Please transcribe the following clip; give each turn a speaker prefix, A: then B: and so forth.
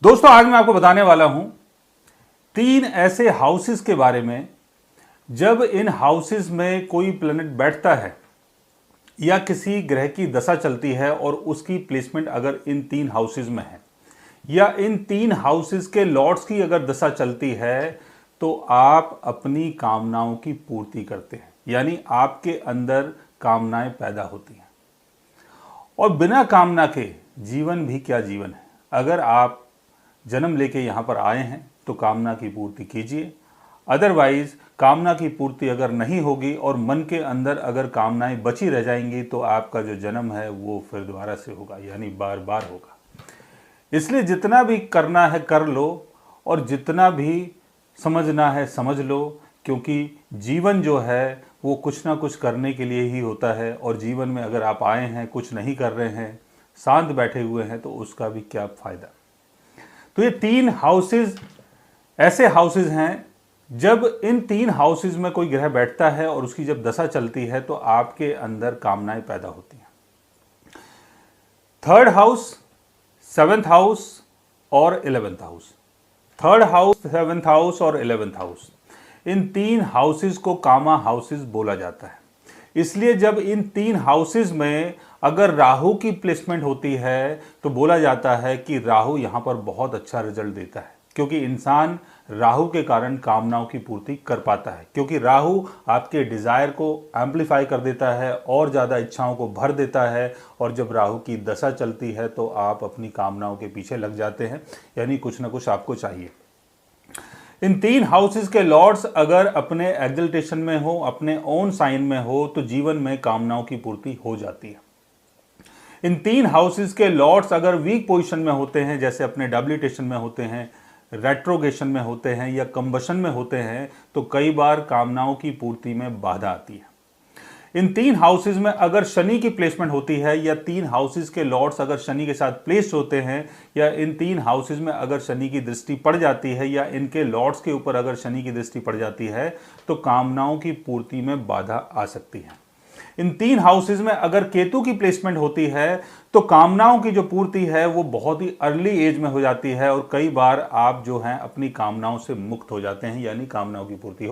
A: दोस्तों आज मैं आपको बताने वाला हूं 3 ऐसे हाउसेस के बारे में। जब इन हाउसेस में कोई प्लैनेट बैठता है या किसी ग्रह की दशा चलती है और उसकी प्लेसमेंट अगर इन 3 हाउसेस में है या इन 3 हाउसेस के लॉर्ड्स की अगर दशा चलती है तो आप अपनी कामनाओं की पूर्ति करते हैं, यानी आपके अंदर कामनाएं पैदा होती हैं। और बिना कामना के जीवन भी क्या जीवन है। अगर आप जन्म लेके यहाँ पर आए हैं तो कामना की पूर्ति कीजिए, अदरवाइज कामना की पूर्ति अगर नहीं होगी और मन के अंदर अगर कामनाएं बची रह जाएंगी तो आपका जो जन्म है वो फिर दोबारा से होगा, यानी बार बार होगा। इसलिए जितना भी करना है कर लो और जितना भी समझना है समझ लो, क्योंकि जीवन जो है वो कुछ ना कुछ करने के लिए ही होता है। और जीवन में अगर आप आए हैं कुछ नहीं कर रहे हैं, शांत बैठे हुए हैं, तो उसका भी क्या फ़ायदा। तो ये 3 हाउसेस ऐसे हाउसेस हैं, जब इन 3 हाउसेस में कोई ग्रह बैठता है और उसकी जब दशा चलती है तो आपके अंदर कामनाएं पैदा होती हैं। 3rd हाउस, 7th हाउस और 11th house. 3rd house, 7th house और 11th हाउस, इन 3 हाउसेस को कामा हाउसेस बोला जाता है। इसलिए जब इन 3 हाउसेस में अगर राहु की प्लेसमेंट होती है तो बोला जाता है कि राहु यहाँ पर बहुत अच्छा रिजल्ट देता है, क्योंकि इंसान राहु के कारण कामनाओं की पूर्ति कर पाता है। क्योंकि राहु आपके डिज़ायर को एम्पलीफाई कर देता है और ज़्यादा इच्छाओं को भर देता है। और जब राहु की दशा चलती है तो आप अपनी कामनाओं के पीछे लग जाते हैं, यानी कुछ ना कुछ आपको चाहिए। इन 3 हाउसेस के लॉर्ड्स अगर अपने एग्जल्टेशन में हो, अपने ओन साइन में हो, तो जीवन में कामनाओं की पूर्ति हो जाती है। इन 3 हाउसेस के लॉर्ड्स अगर वीक पोजीशन में होते हैं, जैसे अपने डब्लिटेशन में होते हैं, रेट्रोगेशन में होते हैं या कंबशन में होते हैं, तो कई बार कामनाओं की पूर्ति में बाधा आती है। इन 3 हाउसेस में अगर शनि की प्लेसमेंट होती है या 3 हाउसेस के लॉर्ड्स अगर शनि के साथ प्लेस्ड होते हैं या इन 3 हाउसेस में अगर शनि की दृष्टि पड़ जाती है या इनके लॉर्ड्स के ऊपर अगर शनि की दृष्टि पड़ जाती है तो कामनाओं की पूर्ति में बाधा आ सकती है। इन 3 हाउसेस में अगर केतु की प्लेसमेंट होती है तो कामनाओं की जो पूर्ति है वो बहुत ही अर्ली एज में हो जाती है और कई बार आप जो हैं अपनी कामनाओं से मुक्त हो जाते हैं, यानी कामनाओं की पूर्ति